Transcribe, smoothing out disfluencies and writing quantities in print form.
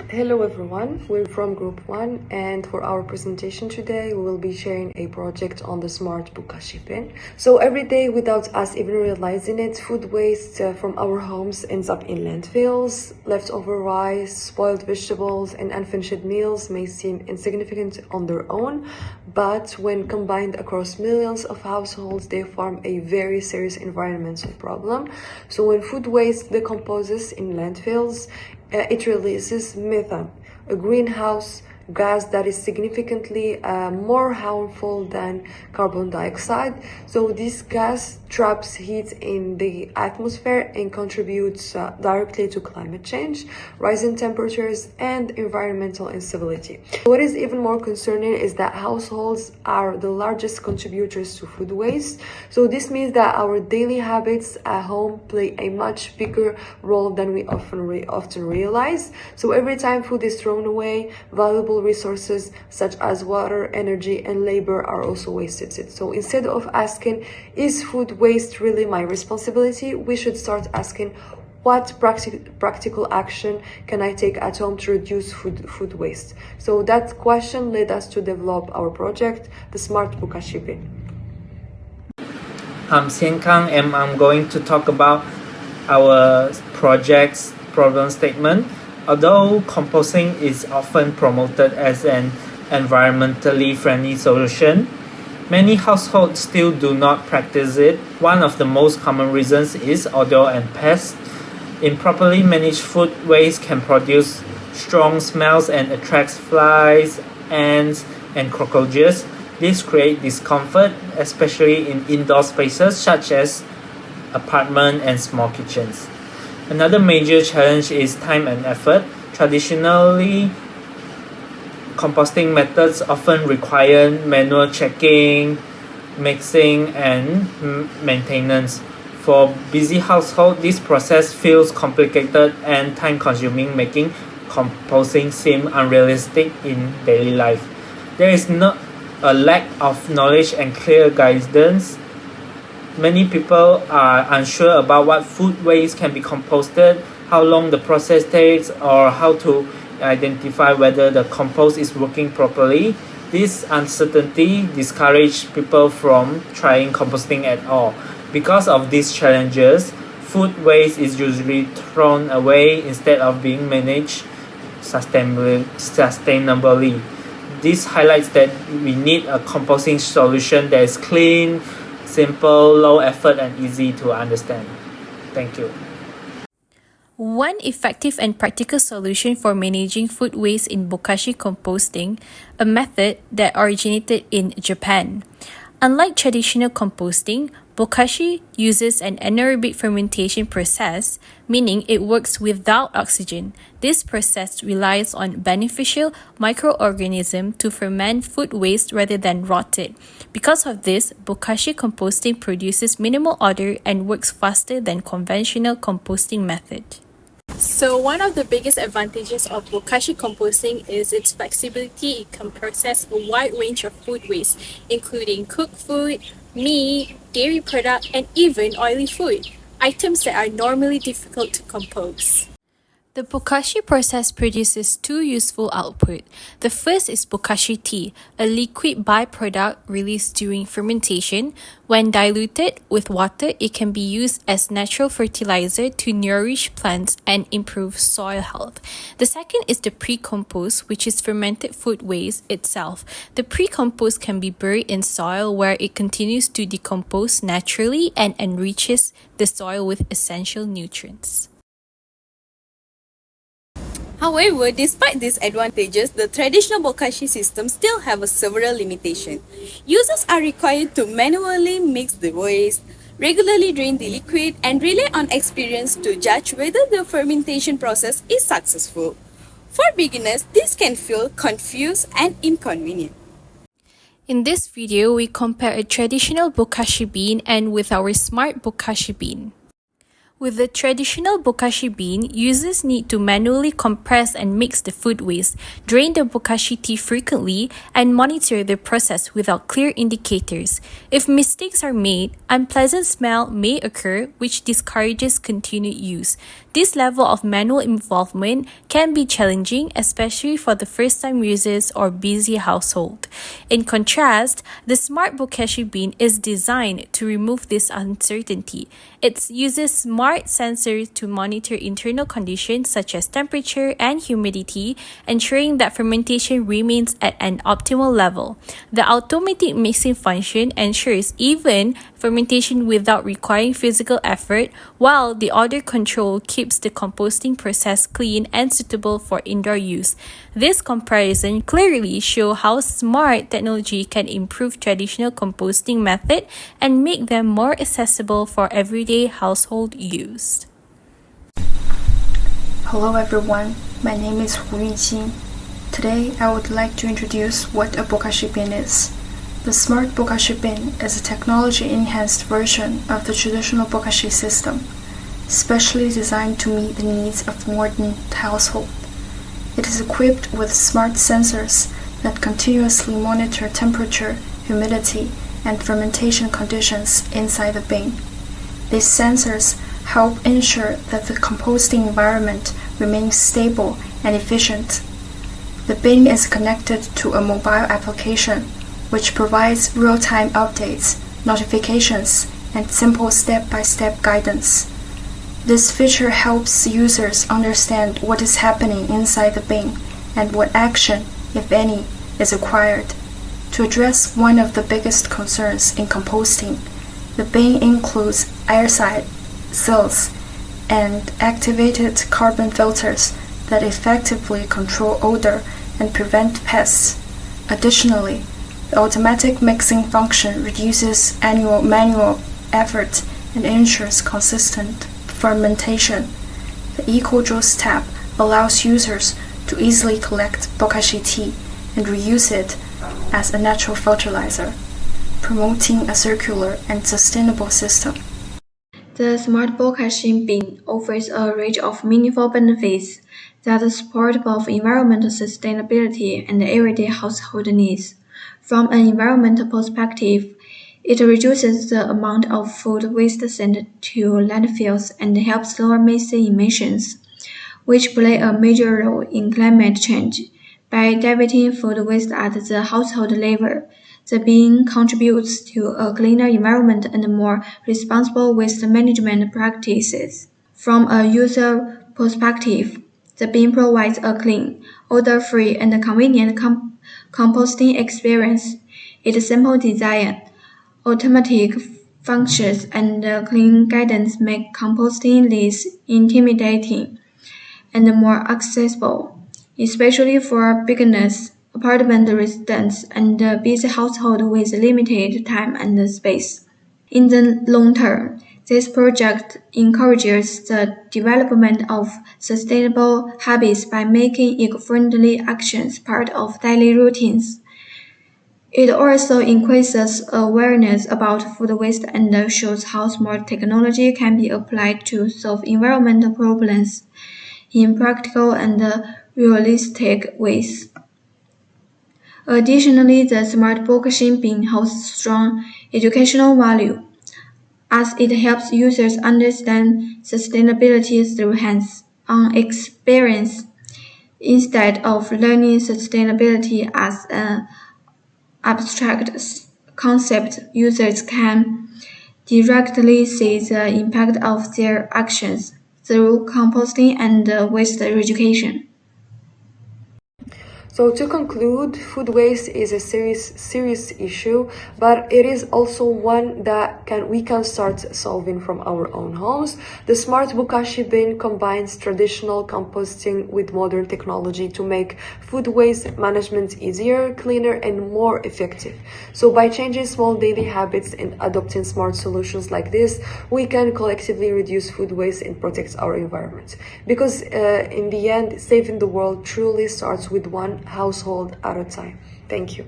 Hello everyone, we're from Group 1 and for our presentation today we will be sharing a project on the smart Bokashi bin. So every day without us even realizing it, food waste from our homes ends up in landfills. Leftover rice, spoiled vegetables and unfinished meals may seem insignificant on their own, but when combined across millions of households they form a very serious environmental problem. So when food waste decomposes in landfills, it releases methane, a greenhouse gas that is significantly more harmful than carbon dioxide. So this gas traps heat in the atmosphere and contributes directly to climate change, rising temperatures and environmental instability. What is even more concerning is that households are the largest contributors to food waste. So this means that our daily habits at home play a much bigger role than we often realize. So every time food is thrown away, valuable resources such as water, energy and labor are also wasted. So instead of asking, is food waste really my responsibility, we should start asking, what practical action can I take at home to reduce food waste? So that question led us to develop our project, the Smart Bokashi Bin. I'm Xian Kang and I'm going to talk about our project's problem statement. Although composting is often promoted as an environmentally friendly solution, many households still do not practice it. One of the most common reasons is odor and pests. Improperly managed food waste can produce strong smells and attracts flies, ants, and cockroaches. This creates discomfort, especially in indoor spaces such as apartments and small kitchens. Another major challenge is time and effort. Traditionally, composting methods often require manual checking, mixing, and maintenance. For busy households, this process feels complicated and time-consuming, making composting seem unrealistic in daily life. There is not a lack of knowledge and clear guidance. Many people are unsure about what food waste can be composted, how long the process takes, or how to identify whether the compost is working properly. This uncertainty discourages people from trying composting at all. Because of these challenges, food waste is usually thrown away instead of being managed sustainably. This highlights that we need a composting solution that is clean, simple, low effort, and easy to understand. Thank you. One effective and practical solution for managing food waste in Bokashi composting, a method that originated in Japan. Unlike traditional composting, Bokashi uses an anaerobic fermentation process, meaning it works without oxygen. This process relies on beneficial microorganisms to ferment food waste rather than rot it. Because of this, Bokashi composting produces minimal odor and works faster than conventional composting method. So one of the biggest advantages of Bokashi composting is its flexibility. It can process a wide range of food waste, including cooked food, meat, dairy product, and even oily food, items that are normally difficult to compose. The Bokashi process produces two useful outputs. The first is Bokashi tea, a liquid byproduct released during fermentation. When diluted with water, it can be used as natural fertilizer to nourish plants and improve soil health. The second is the pre-compost, which is fermented food waste itself. The pre-compost can be buried in soil where it continues to decompose naturally and enriches the soil with essential nutrients. However, despite these advantages, the traditional Bokashi system still have several limitations. Users are required to manually mix the waste, regularly drain the liquid, and rely on experience to judge whether the fermentation process is successful. For beginners, this can feel confused and inconvenient. In this video, we compare a traditional Bokashi bean and with our smart Bokashi bean. With the traditional Bokashi bean, users need to manually compress and mix the food waste, drain the Bokashi tea frequently, and monitor the process without clear indicators. If mistakes are made, unpleasant smell may occur, which discourages continued use. This level of manual involvement can be challenging, especially for the first-time users or busy household. In contrast, the smart Bokashi bin is designed to remove this uncertainty. It uses smart sensors to monitor internal conditions such as temperature and humidity, ensuring that fermentation remains at an optimal level. The automatic mixing function ensures even fermentation without requiring physical effort, while the odor control keeps the composting process clean and suitable for indoor use. This comparison clearly shows how smart technology can improve traditional composting methods and make them more accessible for everyday household use. Hello everyone, my name is Hu Yujin. Today I would like to introduce what a Bokashi bin is. The smart Bokashi bin is a technology-enhanced version of the traditional Bokashi system, specially designed to meet the needs of modern household. It is equipped with smart sensors that continuously monitor temperature, humidity, and fermentation conditions inside the bin. These sensors help ensure that the composting environment remains stable and efficient. The bin is connected to a mobile application which provides real-time updates, notifications, and simple step-by-step guidance. This feature helps users understand what is happening inside the bin and what action, if any, is required. To address one of the biggest concerns in composting, the bin includes airtight seals and activated carbon filters that effectively control odor and prevent pests. Additionally, the automatic mixing function reduces manual effort and ensures consistent fermentation. The EcoJoes tab allows users to easily collect Bokashi tea and reuse it as a natural fertilizer, promoting a circular and sustainable system. The smart Bokashi bin offers a range of meaningful benefits that support both environmental sustainability and everyday household needs. From an environmental perspective, it reduces the amount of food waste sent to landfills and helps lower methane emissions, which play a major role in climate change. By diverting food waste at the household level, the bin contributes to a cleaner environment and more responsible waste management practices. From a user perspective, the bin provides a clean, odor-free, and convenient composting experience. Its simple design, automatic functions, and clean guidance make composting less intimidating and more accessible, especially for beginners, apartment residents, and busy households with limited time and space. In the long term, this project encourages the development of sustainable habits by making eco-friendly actions part of daily routines. It also increases awareness about food waste and shows how smart technology can be applied to solve environmental problems in practical and realistic ways. Additionally, the smart Bokashi bin holds strong educational value, as it helps users understand sustainability through hands-on experience. Instead of learning sustainability as an abstract concept, users can directly see the impact of their actions through composting and waste education. So to conclude, food waste is a serious issue, but it is also one that we can start solving from our own homes. The smart Bokashi bin combines traditional composting with modern technology to make food waste management easier, cleaner, and more effective. So by changing small daily habits and adopting smart solutions like this, we can collectively reduce food waste and protect our environment. Because in the end, saving the world truly starts with one household at a time. Thank you.